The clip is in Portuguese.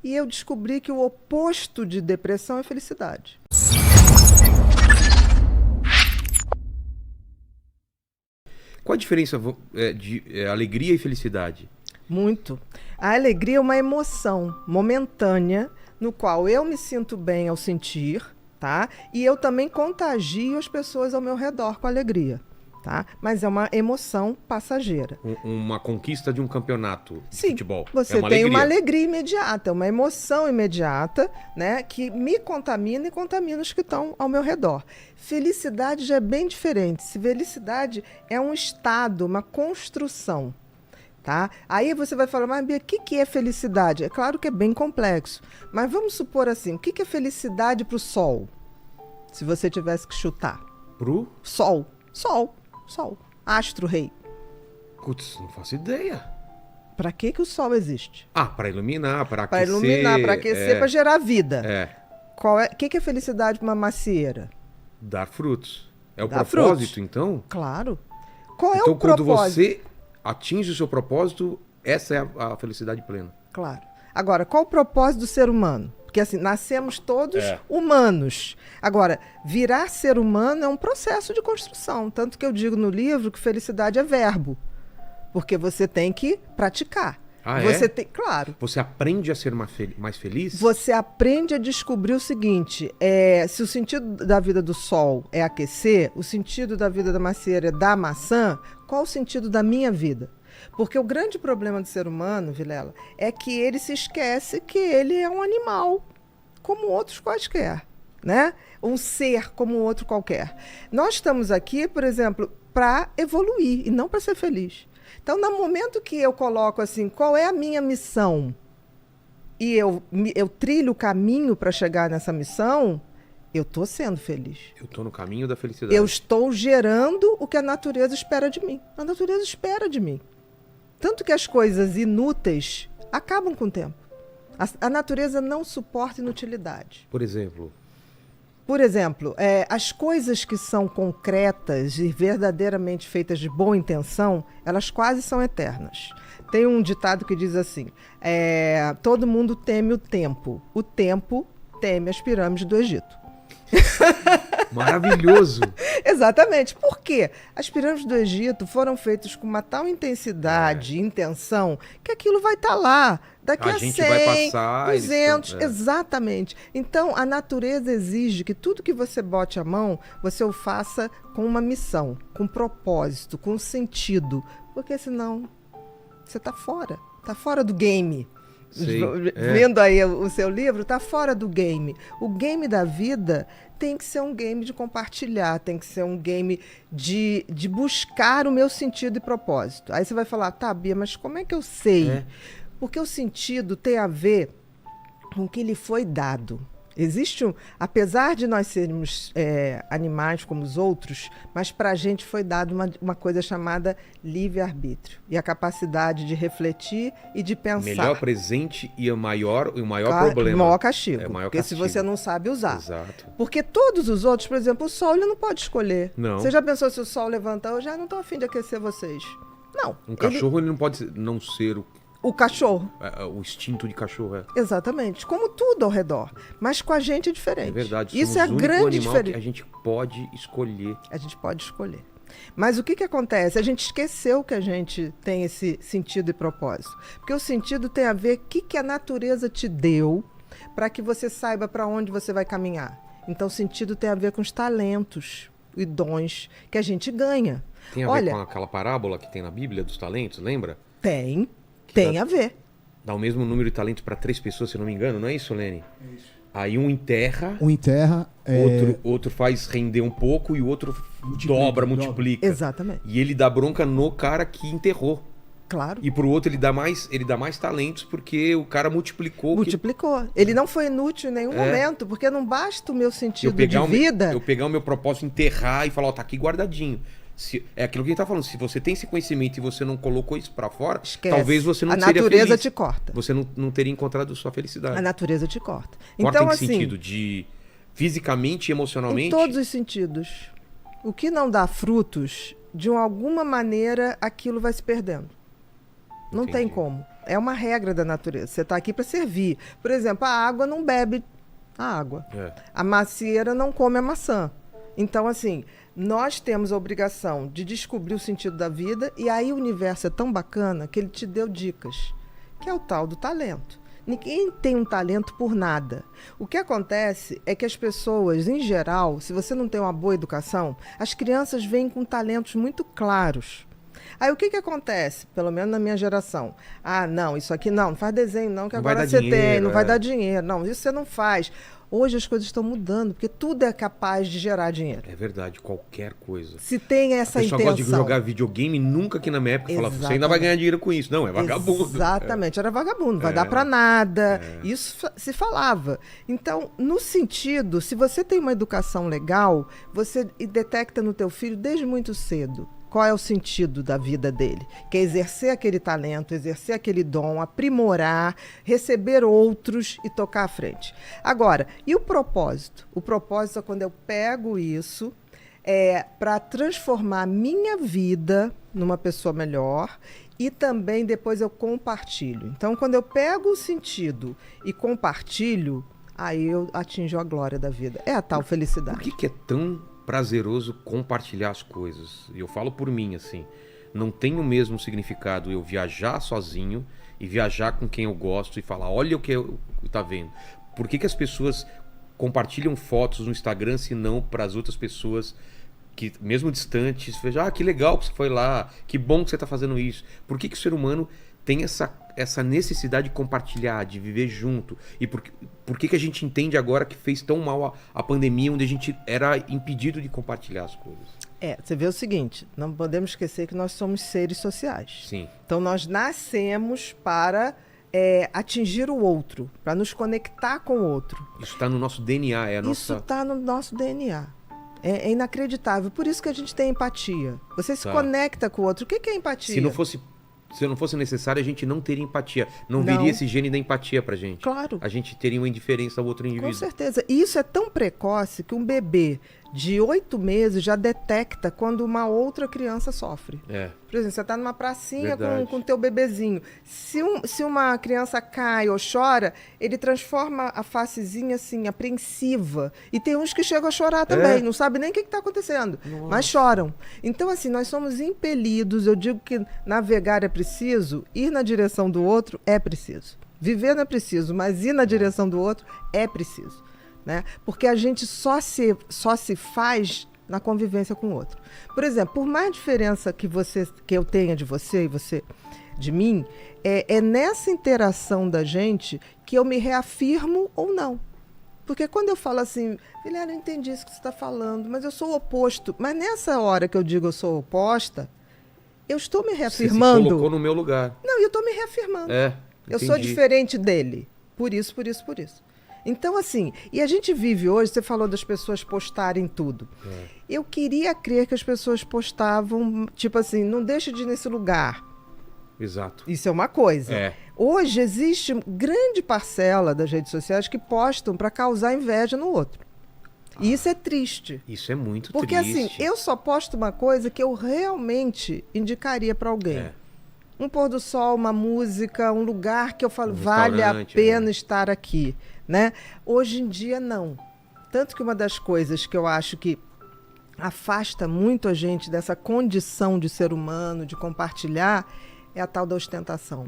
e eu descobri que o oposto de depressão é felicidade. Qual a diferença de alegria e felicidade? Muito. A alegria é uma emoção momentânea no qual eu me sinto bem ao sentir, tá? E eu também contagio as pessoas ao meu redor com alegria, tá? Mas é uma emoção passageira. Uma conquista de um campeonato de Sim, futebol. você uma tem alegria. uma alegria imediata, uma emoção imediata, né? Que me contamina e contamina os que estão ao meu redor. Felicidade já é bem diferente. Felicidade é um estado, uma construção. Tá? Aí você vai falar, mas Bia, o que é felicidade? É claro que é bem complexo, mas vamos supor assim, o que é felicidade para o Sol? Se você tivesse que chutar. Pro? Sol, astro-rei. Putz, não faço ideia. Para que o Sol existe? Para iluminar, para Para aquecer. iluminar, para aquecer, para gerar vida. É. O que é felicidade para uma macieira? Dar frutos. É o Dar propósito, frutos. então? Claro. Qual é então, o propósito? quando você atinge o seu propósito, essa é a felicidade plena. Claro. Agora, qual o propósito do ser humano? Porque assim, nascemos todos humanos. Agora, virar ser humano é um processo de construção. Tanto que eu digo no livro que felicidade é verbo. Porque você tem que praticar. Você tem, claro. Você aprende a ser mais feliz? Você aprende a descobrir o seguinte, se o sentido da vida do sol é aquecer, o sentido da vida da macieira é dar maçã, qual o sentido da minha vida? Porque o grande problema do ser humano, Vilela, é que ele se esquece que ele é um animal, como outros quaisquer, né? Um ser como outro qualquer. Nós estamos aqui, por exemplo, para evoluir e não para ser feliz. Então, no momento que eu coloco assim, qual é a minha missão? E eu trilho o caminho para chegar nessa missão, eu estou sendo feliz. Eu estou no caminho da felicidade. Eu estou gerando o que a natureza espera de mim. A natureza espera de mim. Tanto que as coisas inúteis acabam com o tempo. A natureza não suporta inutilidade. Por exemplo? Por exemplo, as coisas que são concretas e verdadeiramente feitas de boa intenção, elas quase são eternas. Tem um ditado que diz assim, todo mundo teme o tempo teme as pirâmides do Egito. Maravilhoso! Exatamente. Por quê? As pirâmides do Egito foram feitas com uma tal intensidade e intenção que aquilo vai estar lá daqui a 100, vai passar, 200, exatamente. Então, a natureza exige que tudo que você bote a mão, você o faça com uma missão, com propósito, com sentido, porque senão você está fora do game. Vendo aí o seu livro, está fora do game. O game da vida tem que ser um game de compartilhar, tem que ser um game de buscar o meu sentido e propósito. Aí você vai falar, tá, Bia, mas como é que eu sei? Porque o sentido tem a ver com o que lhe foi dado. Existe apesar de nós sermos animais como os outros, mas para a gente foi dado uma coisa chamada livre-arbítrio. E a capacidade de refletir e de pensar. Melhor presente e o maior problema. O maior castigo. Porque se você não sabe usar. Exato. Porque todos os outros, por exemplo, o sol, ele não pode escolher. Não. Você já pensou se o sol levantar, eu já não estou a fim de aquecer vocês. Não. Um cachorro ele não pode não ser o cachorro. O instinto de cachorro. Exatamente. Como tudo ao redor. Mas com a gente é diferente. É verdade. Isso é a grande diferença. Que a gente pode escolher. A gente pode escolher. Mas o que acontece? A gente esqueceu que a gente tem esse sentido e propósito. Porque o sentido tem a ver com o que a natureza te deu para que você saiba para onde você vai caminhar. Então, o sentido tem a ver com os talentos e dons que a gente ganha. Tem a ver com aquela parábola que tem na Bíblia dos talentos, lembra? Tem a ver. Dá o mesmo número de talentos para 3 pessoas, se não me engano, não é isso, Lene? É isso. Aí um enterra, outro faz render um pouco e o outro multiplica. Exatamente. E ele dá bronca no cara que enterrou. Claro. E pro outro ele dá mais talentos porque o cara multiplicou. Ele não foi inútil em nenhum momento, porque não basta o meu sentido de vida. Eu pegar o meu propósito, enterrar e falar, tá aqui guardadinho. É aquilo que a gente tá falando, se você tem esse conhecimento e você não colocou isso pra fora, esquece. Talvez você não seria feliz. A natureza te corta. Você não teria encontrado sua felicidade. A natureza te corta. Corta então, em assim, sentido de fisicamente e emocionalmente? Em todos os sentidos. O que não dá frutos, de alguma maneira, aquilo vai se perdendo. Não tem como. É uma regra da natureza. Você está aqui para servir. Por exemplo, a água não bebe a água. A macieira não come a maçã. Então, assim, nós temos a obrigação de descobrir o sentido da vida, e aí o universo é tão bacana que ele te deu dicas, que é o tal do talento. Ninguém tem um talento por nada. O que acontece é que as pessoas, em geral, se você não tem uma boa educação, as crianças vêm com talentos muito claros. Aí o que acontece? Pelo menos na minha geração. Ah, não, isso aqui não faz desenho não, que agora você tem, não vai dar dinheiro. Não, isso você não faz. Hoje as coisas estão mudando, porque tudo é capaz de gerar dinheiro. É verdade, qualquer coisa. Se tem essa intenção. A pessoa gosta de jogar videogame, nunca que na minha época falava, você ainda vai ganhar dinheiro com isso. Não, é vagabundo. Exatamente, era vagabundo, não vai dar pra nada. Isso se falava. Então, no sentido, se você tem uma educação legal, você detecta no teu filho desde muito cedo qual é o sentido da vida dele, que é exercer aquele talento, exercer aquele dom, aprimorar, receber outros e tocar à frente. Agora, e o propósito? O propósito é quando eu pego isso para transformar a minha vida numa pessoa melhor, e também depois eu compartilho. Então, quando eu pego o sentido e compartilho, aí eu atinjo a glória da vida. É a tal felicidade. Por que é tão prazeroso compartilhar as coisas? Eu falo por mim, assim, não tem o mesmo significado eu viajar sozinho e viajar com quem eu gosto e falar, olha o que eu tá vendo. Por que as pessoas compartilham fotos no Instagram se não para as outras pessoas que, mesmo distantes, vejam, que legal que você foi lá, que bom que você está fazendo isso. Por que o ser humano tem essa necessidade de compartilhar, de viver junto? E por que a gente entende agora que fez tão mal a pandemia, onde a gente era impedido de compartilhar as coisas? Você vê o seguinte, não podemos esquecer que nós somos seres sociais. Sim. Então nós nascemos para atingir o outro, para nos conectar com o outro. Isso está no nosso DNA, Isso está no nosso DNA. É inacreditável. Por isso que a gente tem empatia. Você se conecta com o outro. O que é empatia? Se não fosse necessário, a gente não teria empatia. Não viria esse gene da empatia pra gente. Claro. A gente teria uma indiferença ao outro indivíduo. Com certeza. E isso é tão precoce que um bebê de 8 meses já detecta quando uma outra criança sofre. Por exemplo, você está numa pracinha com o teu bebezinho. Se uma criança cai ou chora, ele transforma a facezinha assim, apreensiva. E tem uns que chegam a chorar também, não sabe nem o que está acontecendo, mas choram. Então, assim, nós somos impelidos, eu digo que navegar é preciso, ir na direção do outro é preciso. Viver não é preciso, mas ir na direção do outro é preciso. Né? Porque a gente só se faz na convivência com o outro. Por exemplo, por mais diferença que eu tenha de você e você de mim, é nessa interação da gente que eu me reafirmo ou não. Porque quando eu falo assim, eu não entendi isso que você está falando, mas eu sou o oposto. Mas nessa hora que eu digo eu sou oposta, eu estou me reafirmando. Você se colocou no meu lugar. Não, eu estou me reafirmando. Eu sou diferente dele. Por isso. Então, assim, e a gente vive hoje, você falou das pessoas postarem tudo. Eu queria crer que as pessoas postavam, tipo assim, não deixa de ir nesse lugar. Exato. Isso é uma coisa. Hoje existe grande parcela das redes sociais que postam para causar inveja no outro. E isso é triste. Isso é muito triste. Porque assim, eu só posto uma coisa que eu realmente indicaria para alguém. Um pôr do sol, uma música, um lugar que eu falo, vale a pena estar aqui. Né? Hoje em dia, não. Tanto que uma das coisas que eu acho que afasta muito a gente dessa condição de ser humano, de compartilhar, é a tal da ostentação.